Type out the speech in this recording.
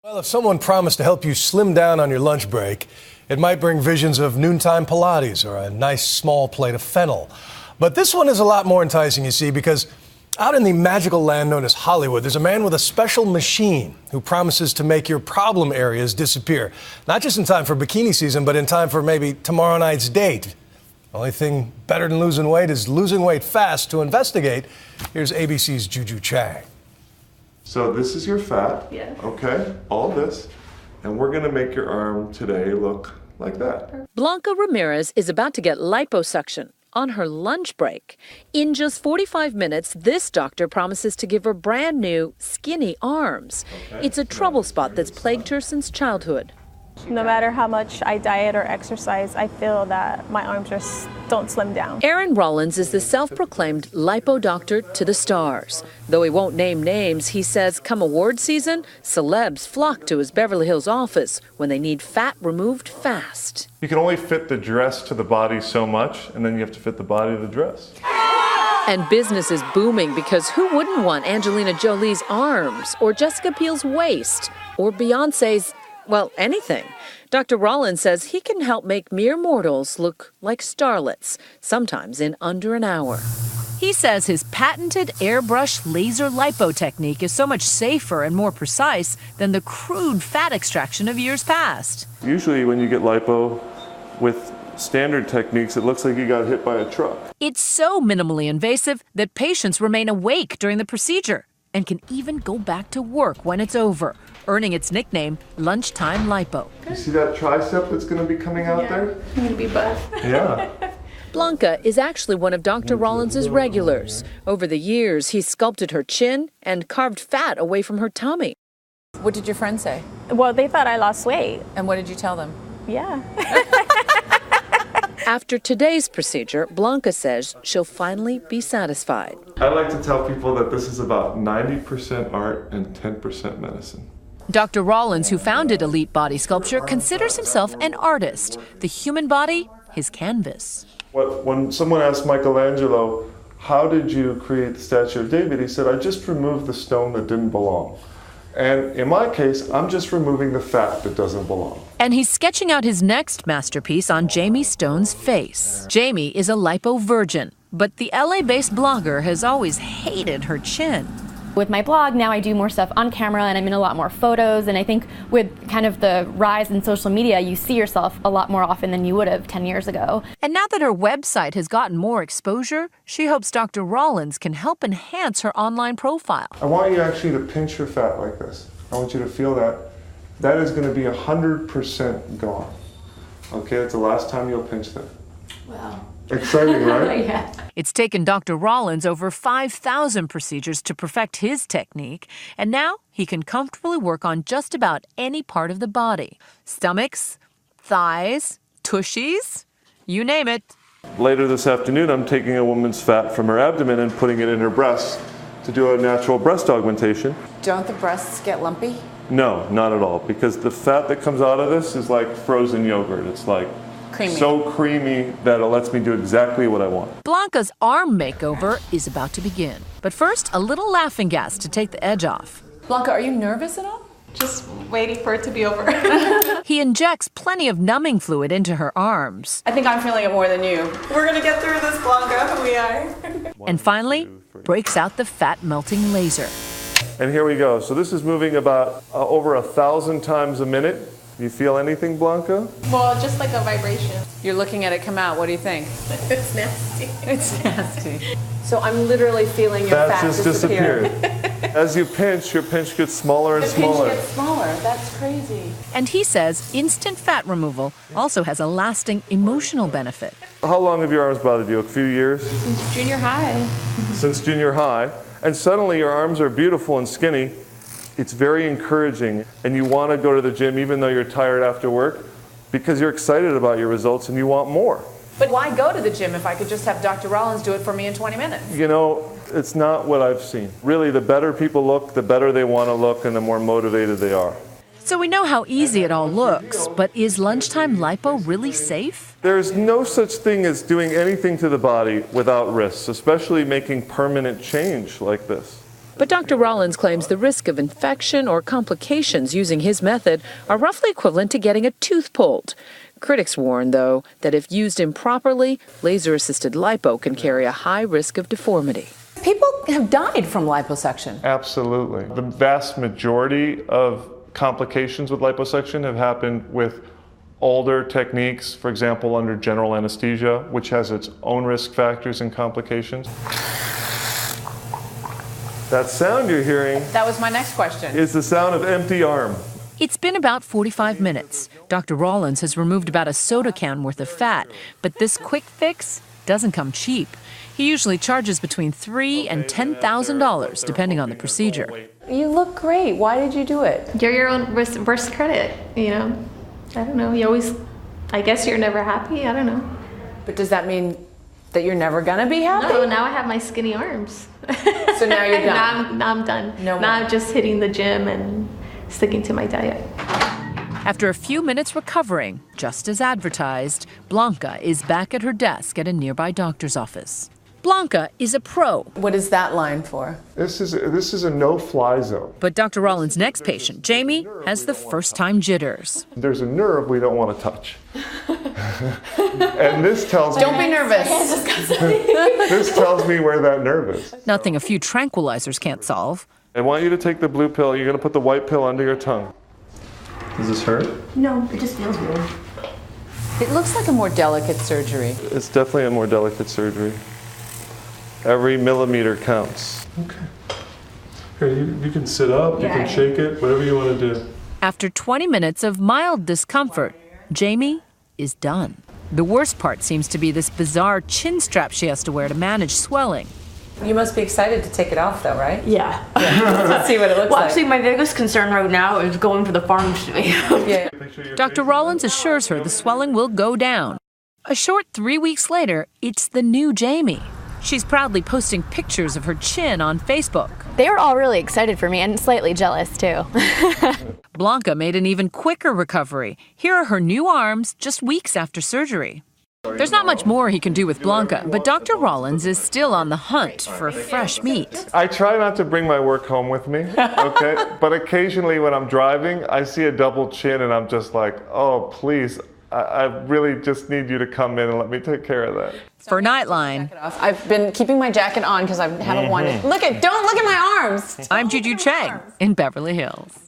Well, if someone promised to help you slim down on your lunch break, it might bring visions of noontime Pilates or a nice small plate of fennel. But this one is a lot more enticing, you see, because out in the magical land known as Hollywood, there's a man with a special machine who promises to make your problem areas disappear. Not just in time for bikini season, but in time for maybe tomorrow night's date. The only thing better than losing weight is losing weight fast. To investigate, here's ABC's Juju Chang. So this is your fat, yes. Okay, all this, and we're gonna make your arm today look like that. Blanca Ramirez is about to get liposuction on her lunch break. In just 45 minutes, this doctor promises to give her brand new, skinny arms. Okay. It's a trouble spot that's plagued her since childhood. No matter how much I diet or exercise, I feel that my arms just don't slim down. Aaron Rollins is the self-proclaimed lipo doctor to the stars. Though he won't name names, he says come award season, celebs flock to his Beverly Hills office when they need fat removed fast. You can only fit the dress to the body so much, and then you have to fit the body to the dress. And business is booming because who wouldn't want Angelina Jolie's arms, or Jessica Biel's waist, or Beyonce's, well, anything. Dr. Rollins says he can help make mere mortals look like starlets, sometimes in under an hour. He says his patented airbrush laser lipo technique is so much safer and more precise than the crude fat extraction of years past. Usually when you get lipo with standard techniques, it looks like you got hit by a truck. It's so minimally invasive that patients remain awake during the procedure and can even go back to work when it's over, earning its nickname, Lunchtime Lipo. You see that tricep that's going to be coming out there? I'm gonna be buff. Yeah. Blanca is actually one of Dr. Rollins' regulars. Over the years, he's sculpted her chin and carved fat away from her tummy. What did your friends say? Well, they thought I lost weight. And what did you tell them? Yeah. After today's procedure, Blanca says she'll finally be satisfied. I like to tell people that this is about 90% art and 10% medicine. Dr. Rollins, who founded Elite Body Sculpture, considers himself an artist. The human body, his canvas. When someone asked Michelangelo, how did you create the statue of David? He said, I just removed the stone that didn't belong. And in my case, I'm just removing the fat that doesn't belong. And he's sketching out his next masterpiece on Jamie Stone's face. Jamie is a lipo virgin, but the LA-based blogger has always hated her chin. With my blog, now I do more stuff on camera and I'm in a lot more photos, and I think with kind of the rise in social media, you see yourself a lot more often than you would have 10 years ago. And now that her website has gotten more exposure, she hopes Dr. Rollins can help enhance her online profile. I want you actually to pinch your fat like this. I want you to feel that. That is going to be 100% gone. Okay, it's the last time you'll pinch that. Wow. Exciting, right? Yeah. It's taken Dr. Rollins over 5,000 procedures to perfect his technique, and now he can comfortably work on just about any part of the body. Stomachs, thighs, tushies, you name it. Later this afternoon, I'm taking a woman's fat from her abdomen and putting it in her breasts to do a natural breast augmentation. Don't the breasts get lumpy? No, not at all, because the fat that comes out of this is like frozen yogurt. It's like Creamy. so creamy that it lets me do exactly what I want. Blanca's arm makeover is about to begin. But first, a little laughing gas to take the edge off. Blanca, are you nervous at all? Just waiting for it to be over. He injects plenty of numbing fluid into her arms. I think I'm feeling it more than you. We're gonna get through this, Blanca. We are. And finally, breaks out the fat melting laser. And here we go. So this is moving about over 1,000 times a minute. You feel anything, Blanca? Well, just like a vibration. You're looking at it come out. What do you think? It's nasty. It's nasty. So I'm literally feeling your fat just disappear. disappeared. As you pinch, your pinch gets smaller and The pinch smaller. gets smaller. That's crazy. And he says instant fat removal also has a lasting emotional benefit. How long have your arms bothered you? A few years? Since junior high. Since junior high. And suddenly your arms are beautiful and skinny. It's very encouraging, and you want to go to the gym even though you're tired after work because you're excited about your results and you want more. But why go to the gym if I could just have Dr. Rollins do it for me in 20 minutes? You know, it's not what I've seen. Really, the better people look, the better they want to look, and the more motivated they are. So we know how easy it all looks, but is lunchtime lipo really safe? There's no such thing as doing anything to the body without risks, especially making permanent change like this. But Dr. Rollins claims the risk of infection or complications using his method are roughly equivalent to getting a tooth pulled. Critics warn, though, that if used improperly, laser-assisted lipo can carry a high risk of deformity. People have died from liposuction. Absolutely. The vast majority of complications with liposuction have happened with older techniques, for example, under general anesthesia, which has its own risk factors and complications. That sound you're hearing That was my next question. is the sound of empty arm. It's been about 45 minutes. Dr. Rollins has removed about a soda can worth of fat, but this quick fix doesn't come cheap. He usually charges between $3,000 and $10,000, depending on the procedure. You look great. Why did you do it? You're your own worst critic, you know. I don't know. I guess you're never happy. I don't know. But does that mean that you're never gonna be happy? No, now I have my skinny arms. So now you're done. Now I'm done. No now more. I'm just hitting the gym and sticking to my diet. After a few minutes recovering, just as advertised, Blanca is back at her desk at a nearby doctor's office. Blanca is a pro. What is that line for? This is a no-fly zone. But Dr. Rollins' next patient, Jamie, has the first-time jitters. There's a nerve we don't want to touch. And this tells me... Don't be nervous. This tells me where that nerve is. Nothing a few tranquilizers can't solve. I want you to take the blue pill. You're going to put the white pill under your tongue. Does this hurt? No, it just feels weird. It looks like a more delicate surgery. It's definitely a more delicate surgery. Every millimeter counts. Okay, you can sit up, you can shake it, whatever you want to do. After 20 minutes of mild discomfort, Jamie is done. The worst part seems to be this bizarre chin strap she has to wear to manage swelling. You must be excited to take it off, though, right? Yeah. Let's see what it looks Well, like. actually, my biggest concern right now is going for the pharmacy. Yeah. Dr. Rollins assures her the swelling will go down. A short 3 weeks later, it's the new Jamie. She's proudly posting pictures of her chin on Facebook. They were all really excited for me and slightly jealous too. Blanca made an even quicker recovery. Here are her new arms just weeks after surgery. There's not much more he can do with Blanca, but Dr. Rollins is still on the hunt for fresh meat. I try not to bring my work home with me, okay? But occasionally when I'm driving, I see a double chin and I'm just like, oh, please, I really just need you to come in and let me take care of that. For Nightline, I've been keeping my jacket on because I haven't wanted. Don't look at my arms. I'm Juju Chang in Beverly Hills.